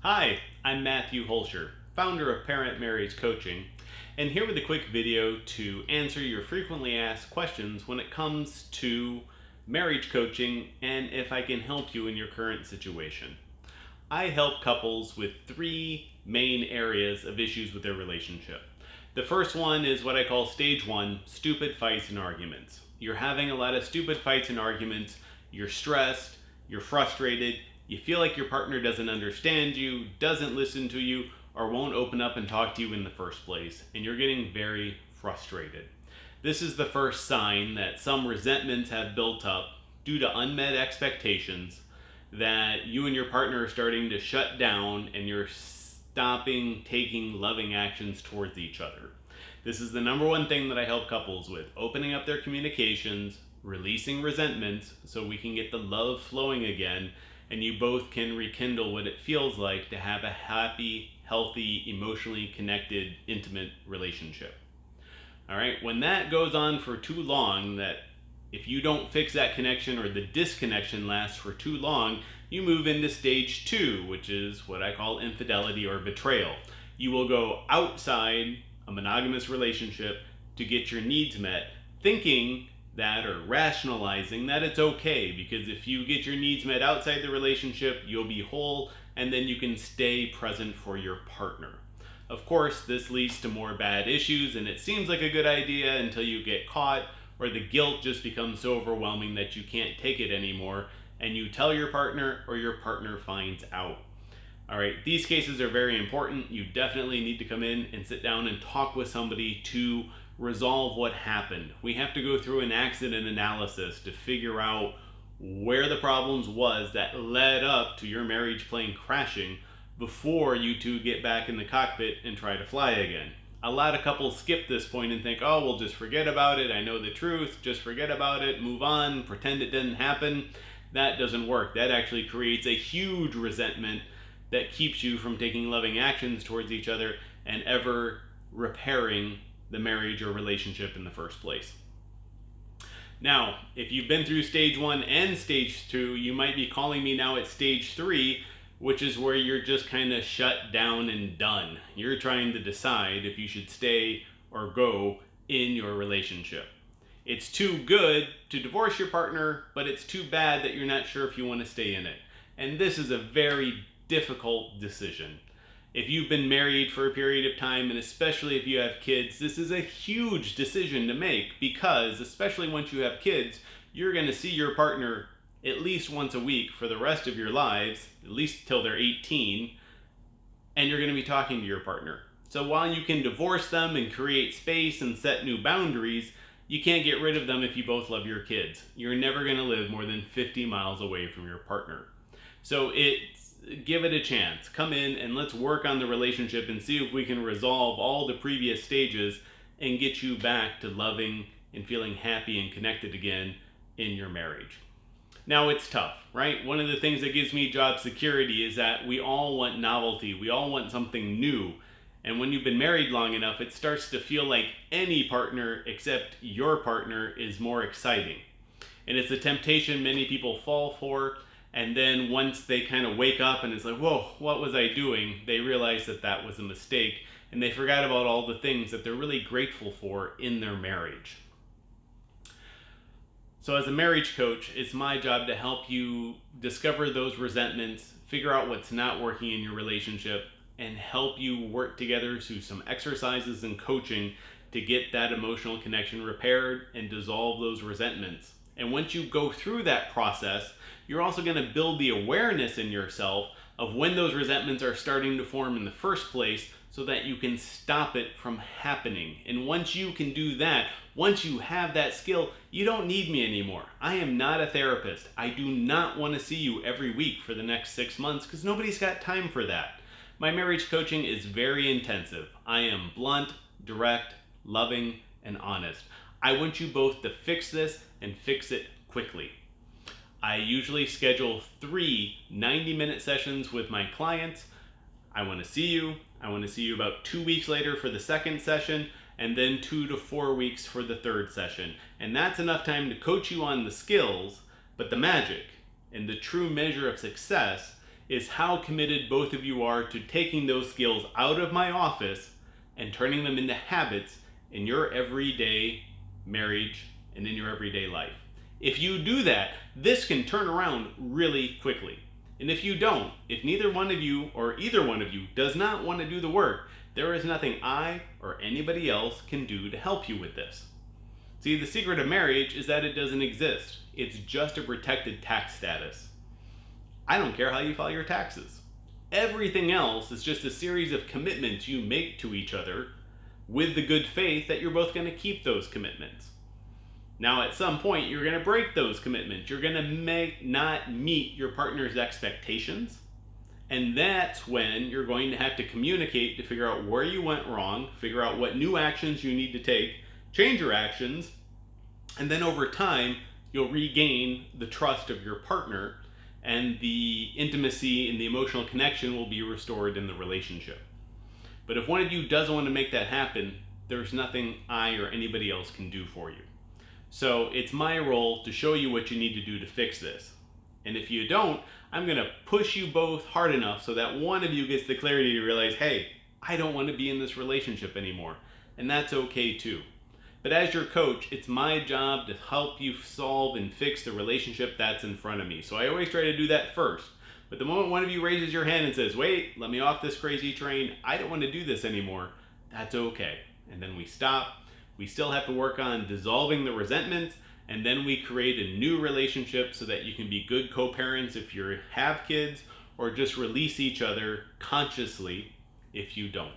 Hi, I'm Hoelscher, founder of Parent Marriage Coaching, and here with a quick video to answer your frequently asked questions when it comes to marriage coaching and if I can help you in your current situation. I help couples with three main areas of issues with their relationship. The first one is what I call stage one, stupid fights and arguments. You're having a lot of stupid fights and arguments, you're stressed, you're frustrated, you feel like your partner doesn't understand you, doesn't listen to you, or won't open up and talk to you in the first place, and you're getting very frustrated. This is the first sign that some resentments have built up due to unmet expectations, that you and your partner are starting to shut down and you're stopping taking loving actions towards each other. This is the number one thing that I help couples with, opening up their communications, releasing resentments so we can get the love flowing again, and you both can rekindle what it feels like to have a happy, healthy, emotionally connected, intimate relationship. All right, when that goes on for too long, that if you don't fix that connection or the disconnection lasts for too long, you move into stage two, which is what I call infidelity or betrayal. You will go outside a monogamous relationship to get your needs met, thinking that or rationalizing that it's okay, because if you get your needs met outside the relationship, you'll be whole and then you can stay present for your partner. Of course, this leads to more bad issues, and it seems like a good idea until you get caught or the guilt just becomes so overwhelming that you can't take it anymore and you tell your partner or your partner finds out. All right, these cases are very important. You definitely need to come in and sit down and talk with somebody to resolve what happened. We have to go through an accident analysis to figure out where the problems was that led up to your marriage plane crashing before you two get back in the cockpit and try to fly again. A lot of couples skip this point and think, oh, we'll just forget about it. I know the truth. Just forget about it. Move on. Pretend it didn't happen. That doesn't work. That actually creates a huge resentment that keeps you from taking loving actions towards each other and ever repairing the marriage or relationship in the first place. Now, if you've been through stage one and stage two, you might be calling me now at stage three, which is where you're just kind of shut down and done. You're trying to decide if you should stay or go in your relationship. It's too good to divorce your partner, but it's too bad that you're not sure if you want to stay in it. And this is a very difficult decision. If you've been married for a period of time, and especially if you have kids, this is a huge decision to make, because especially once you have kids, you're going to see your partner at least once a week for the rest of your lives, at least till they're 18, and you're going to be talking to your partner. So while you can divorce them and create space and set new boundaries, you can't get rid of them if you both love your kids. You're never going to live more than 50 miles away from your partner. So give it a chance. Come in and let's work on the relationship and see if we can resolve all the previous stages and get you back to loving and feeling happy and connected again in your marriage. Now, it's tough, right? One of the things that gives me job security is that we all want novelty. We all want something new. And when you've been married long enough, it starts to feel like any partner except your partner is more exciting. And it's a temptation many people fall for. And then once they kind of wake up and it's like, whoa, what was I doing? They realize that that was a mistake, and they forgot about all the things that they're really grateful for in their marriage. So as a marriage coach, it's my job to help you discover those resentments, figure out what's not working in your relationship, and help you work together through some exercises and coaching to get that emotional connection repaired and dissolve those resentments. And once you go through that process, you're also going to build the awareness in yourself of when those resentments are starting to form in the first place so that you can stop it from happening. And once you can do that, once you have that skill, you don't need me anymore. I am not a therapist. I do not want to see you every week for the next 6 months because nobody's got time for that. My marriage coaching is very intensive. I am blunt, direct, loving, and honest. I want you both to fix this and fix it quickly. I usually schedule 3 90-minute sessions with my clients. I want to see you. I want to see you about 2 weeks later for the second session, and then 2 to 4 weeks for the third session. And that's enough time to coach you on the skills, but the magic and the true measure of success is how committed both of you are to taking those skills out of my office and turning them into habits in your everyday marriage and in your everyday life. If you do that, this can turn around really quickly. And if you don't, if neither one of you or either one of you does not want to do the work, there is nothing I or anybody else can do to help you with this. See, the secret of marriage is that it doesn't exist. It's just a protected tax status. I don't care how you file your taxes. Everything else is just a series of commitments you make to each other with the good faith that you're both going to keep those commitments. Now, at some point, you're going to break those commitments. You're going to not meet your partner's expectations. And that's when you're going to have to communicate to figure out where you went wrong, figure out what new actions you need to take, change your actions, and then over time, you'll regain the trust of your partner, and the intimacy and the emotional connection will be restored in the relationship. But if one of you doesn't want to make that happen, there's nothing I or anybody else can do for you. So it's my role to show you what you need to do to fix this. And if you don't, I'm going to push you both hard enough so that one of you gets the clarity to realize, hey, I don't want to be in this relationship anymore. And that's okay too. But as your coach, it's my job to help you solve and fix the relationship that's in front of me. So I always try to do that first. But the moment one of you raises your hand and says, wait, let me off this crazy train, I don't want to do this anymore, that's okay. And then we stop. We still have to work on dissolving the resentment, and then we create a new relationship so that you can be good co-parents if you have kids, or just release each other consciously if you don't.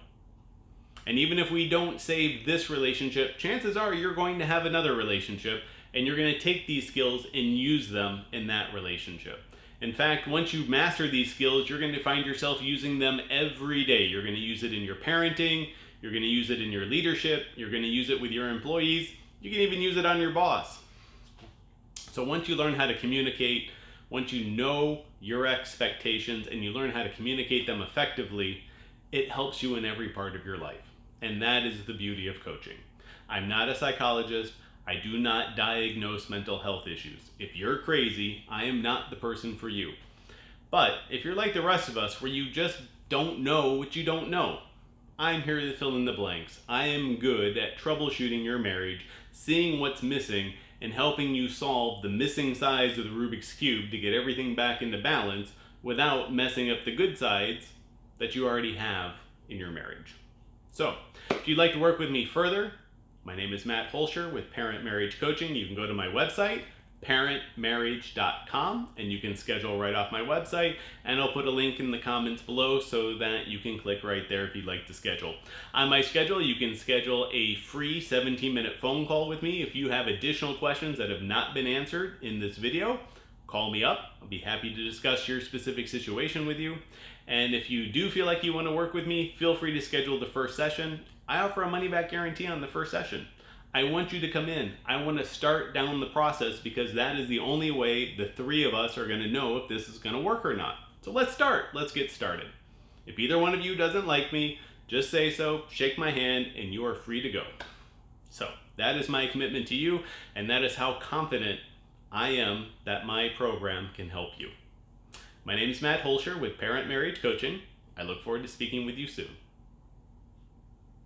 And even if we don't save this relationship, chances are you're going to have another relationship, and you're going to take these skills and use them in that relationship. In fact, once you master these skills, you're going to find yourself using them every day. You're going to use it in your parenting, you're going to use it in your leadership, you're going to use it with your employees, you can even use it on your boss. So once you learn how to communicate, once you know your expectations and you learn how to communicate them effectively, it helps you in every part of your life. And that is the beauty of coaching. I'm not a psychologist. I do not diagnose mental health issues. If you're crazy, I am not the person for you. But if you're like the rest of us, where you just don't know what you don't know, I'm here to fill in the blanks. I am good at troubleshooting your marriage, seeing what's missing, and helping you solve the missing sides of the Rubik's Cube to get everything back into balance without messing up the good sides that you already have in your marriage. So, if you'd like to work with me further, my name is Matt Hoelscher with Parent Marriage Coaching. You can go to my website, parentmarriage.com, and you can schedule right off my website, and I'll put a link in the comments below so that you can click right there if you'd like to schedule. On my schedule, you can schedule a free 17-minute phone call with me. If you have additional questions that have not been answered in this video, call me up. I'll be happy to discuss your specific situation with you. And if you do feel like you want to work with me, feel free to schedule the first session. I offer a money-back guarantee on the first session. I want you to come in. I want to start down the process because that is the only way the three of us are going to know if this is going to work or not. So let's start. Let's get started. If either one of you doesn't like me, just say so, shake my hand, and you are free to go. So that is my commitment to you, and that is how confident I am that my program can help you. My name is Matt Hoelscher with Parent Marriage Coaching. I look forward to speaking with you soon.